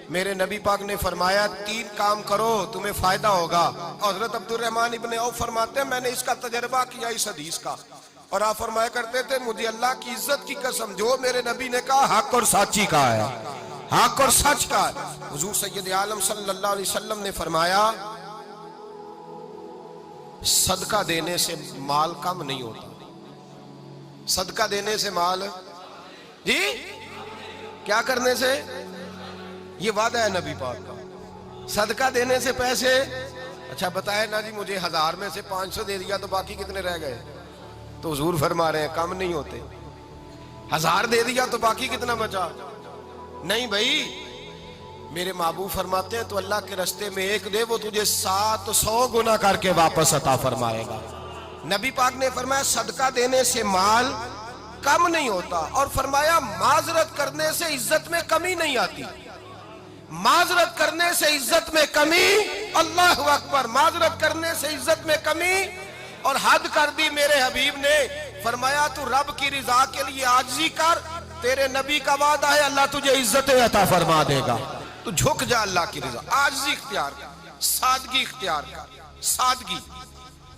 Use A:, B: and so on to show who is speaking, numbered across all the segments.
A: میرے نبی پاک نے فرمایا 3 کام کرو تمہیں فائدہ ہوگا. حضرت عبدالرحمن ابن عوف فرماتے ہیں میں نے اس کا تجربہ کیا اس حدیث کا, اور آپ فرمایا کرتے تھے مجھے اللہ کی عزت کی قسم جو میرے نبی نے کہا حق اور سچی کہا ہے, حق اور سچ کا ہے. حضور سید عالم صلی اللہ علیہ وسلم نے فرمایا صدقہ دینے سے مال کم نہیں ہوتا. صدقہ دینے سے مال جی کیا کرنے سے, یہ وعدہ ہے نبی پاک کا. صدقہ دینے سے پیسے, اچھا بتائے نا جی مجھے 1000 میں سے 500 دے دیا تو باقی کتنے رہ گئے؟ تو حضور فرما رہے ہیں کم نہیں ہوتے. 1000 دے دیا تو باقی کتنا بچا؟ نہیں بھائی, میرے محبوب فرماتے ہیں تو اللہ کے رستے میں 1 دے وہ تجھے 700 گنا کر کے واپس عطا فرمائے گا. نبی پاک نے فرمایا صدقہ دینے سے مال کم نہیں ہوتا, اور فرمایا معذرت کرنے سے عزت میں کمی نہیں آتی. معذرت کرنے سے عزت میں کمی, اللہ اکبر, معذرت کرنے سے عزت میں کمی. اور حد کر دی میرے حبیب نے, فرمایا تو رب کی رضا کے لیے عاجزی کر, تیرے نبی کا وعدہ ہے اللہ تجھے عزت عطا فرما دے گا. تو جھک جا اللہ کی رضا, عاجزی اختیار کر, سادگی اختیار کر, سادگی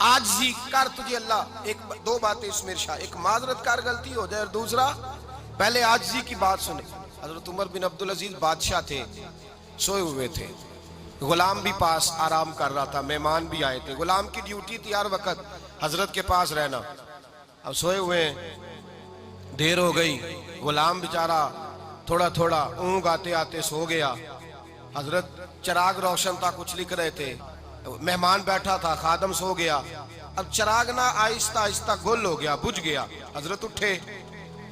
A: عاجزی کر, تجھے اللہ 2 باتیں اس میں ارشاد, ایک معذرت کر غلطی ہو جائے, اور دوسرا پہلے عاجزی کی بات سنے. حضرت عمر بن عبدالعزیز بادشاہ تھے, سوئے ہوئے تھے, غلام بھی پاس آرام کر رہا تھا, مہمان بھی آئے تھے. غلام کی ڈیوٹی تھی ہر وقت حضرت کے پاس رہنا. اب سوئے ہوئے ہیں, دیر ہو گئی, غلام بیچارہ تھوڑا تھوڑا اونگ آتے آتے سو گیا. حضرت چراغ روشن تھا, کچھ لکھ رہے تھے, مہمان بیٹھا تھا, خادم سو گیا. اب چراغ نہ آہستہ آہستہ گل ہو گیا, بجھ گیا. حضرت اٹھے,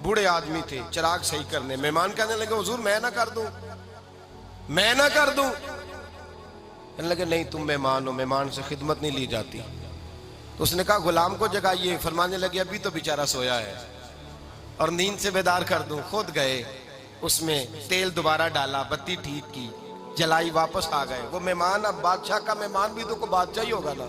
A: بوڑھے آدمی تھے, چراغ صحیح کرنے. مہمان کہنے لگے حضور میں نہ کر دوں, میں نہ کر دوں. کہنے لگے نہیں تم مہمان ہو, مہمان سے خدمت نہیں لی جاتی. تو اس نے کہا غلام کو جگائیے. فرمانے لگے ابھی تو بیچارہ سویا ہے اور نیند سے بیدار کر دوں. خود گئے, اس میں تیل دوبارہ ڈالا, بتی ٹھیک کی, جلائی, واپس آ گئے. وہ مہمان, اب بادشاہ کا مہمان بھی تو کو بادشاہ ہی ہوگا نا.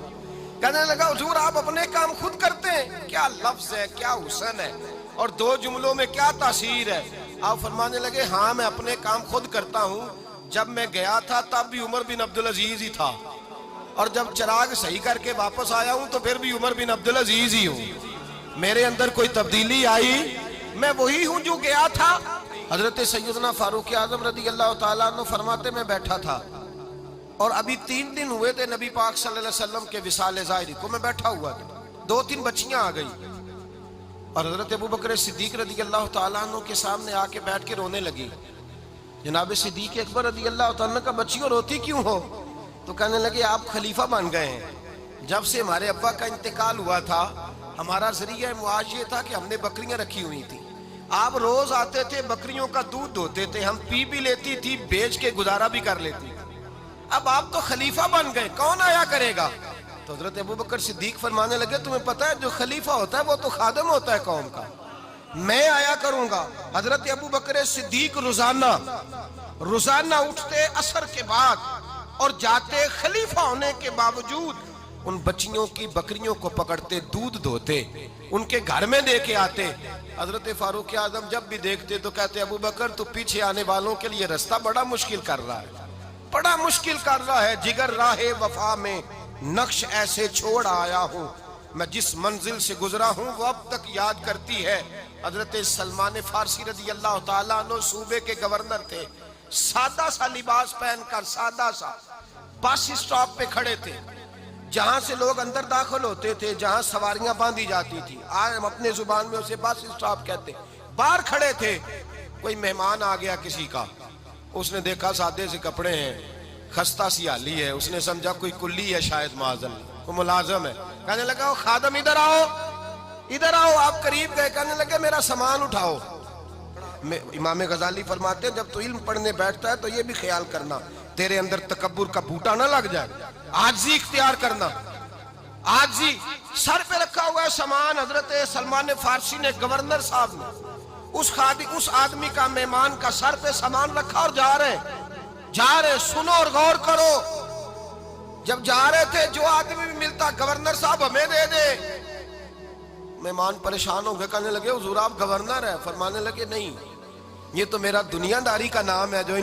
A: کہنے لگا حضور آپ اپنے کام خود کرتے ہیں, کیا لفظ ہے, کیا حسن ہے, اور 2 جملوں میں کیا تاثیر ہے. آپ فرمانے لگے ہاں میں اپنے کام خود کرتا ہوں. جب میں گیا تھا تب بھی عمر بن عبدالعزیز ہی تھا, اور جب چراغ صحیح کر کے واپس آیا ہوں تو پھر بھی عمر بن عبدالعزیز ہی ہوں. میرے اندر کوئی تبدیلی آئی, میں وہی ہوں جو گیا تھا. حضرت سیدنا فاروق اعظم رضی اللہ تعالیٰ عنہ فرماتے میں بیٹھا تھا, اور ابھی 3 دن ہوئے تھے نبی پاک صلی اللہ علیہ وسلم کے وصال ظاہری کو. میں بیٹھا ہوا تھا, 2-3 بچیاں آ گئی, اور حضرت ابو بکر صدیق رضی اللہ تعالیٰ عنہ کے سامنے آ کے بیٹھ کے رونے لگی. جناب صدیق اکبر رضی اللہ تعالیٰ کا بچیوں روتی کیوں ہو؟ تو کہنے لگے آپ خلیفہ بن گئے ہیں. جب سے ہمارے ابا کا انتقال ہوا تھا ہمارا ذریعہ معاش یہ تھا کہ ہم نے بکریاں رکھی ہوئی تھی. آپ روز آتے تھے, بکریوں کا دودھ دھوتے تھے, ہم پی بھی لیتی تھی, بیچ کے گزارا بھی کر لیتی. اب آپ تو خلیفہ بن گئے, کون آیا کرے گا؟ تو حضرت ابو بکر صدیق فرمانے لگے تمہیں پتہ ہے جو خلیفہ ہوتا ہے وہ تو خادم ہوتا ہے قوم کا, میں آیا کروں گا. حضرت ابو بکر صدیق روزانہ اٹھتے عصر کے بعد اور جاتے, خلیفہ ہونے کے باوجود ان بچیوں کی بکریوں کو پکڑتے, دودھ دھوتے, ان کے گھر میں دے کے آتے. حضرت فاروق اعظم جب بھی دیکھتے تو کہتے ابو بکر تو پیچھے آنے والوں کے لیے رستہ بڑا مشکل کر رہا ہے, بڑا مشکل کر رہا ہے. جگر راہ وفا میں نقش ایسے چھوڑ آیا ہوں, میں جس منزل سے گزرا ہوں وہ اب تک یاد کرتی ہے. حضرت سلمان فارسی رضی اللہ تعالیٰ عنہ صوبے کے گورنر تھے, سادہ سا لباس پہن کر, سادہ سا, بس اسٹاپ پہ کھڑے تھے, جہاں سے لوگ اندر داخل ہوتے تھے, جہاں سواریاں باندھی جاتی تھی, آج ہم اپنے زبان میں اسے بس اسٹاپ کہتے. باہر کھڑے تھے, کوئی مہمان آ گیا کسی کا, اس نے دیکھا سادے سے کپڑے ہیں, خستہ سی حالی ہے, اس نے سمجھا کوئی کلی ہے شاید, معاذاللہ کوئی ملازم ہے. کہنے لگا خادم ادھر آؤ, ادھر آؤ. آپ قریب گئے, کہنے لگے میرا سامان اٹھاؤ. امام غزالی فرماتے ہیں جب تو علم پڑھنے بیٹھتا ہے تو یہ بھی خیال کرنا تیرے اندر تکبر کا بوٹا نہ لگ جائے, عاجزی اختیار کرنا, عاجزی. سر پہ رکھا ہوا ہے سامان. حضرت سلمان فارسی نے, گورنر صاحب نے, اس آدمی کا, مہمان کا سر پہ سامان رکھا اور جا رہے. سنو اور غور کرو. جب جا رہے تھے جو آدمی بھی ملتا گورنر صاحب ہمیں دے دے. مہمان پریشان ہو گئے, کہنے لگے حضور آپ گورنر ہیں؟ فرمانے لگے نہیں, یہ تو میرا دنیا داری کا نام ہے جو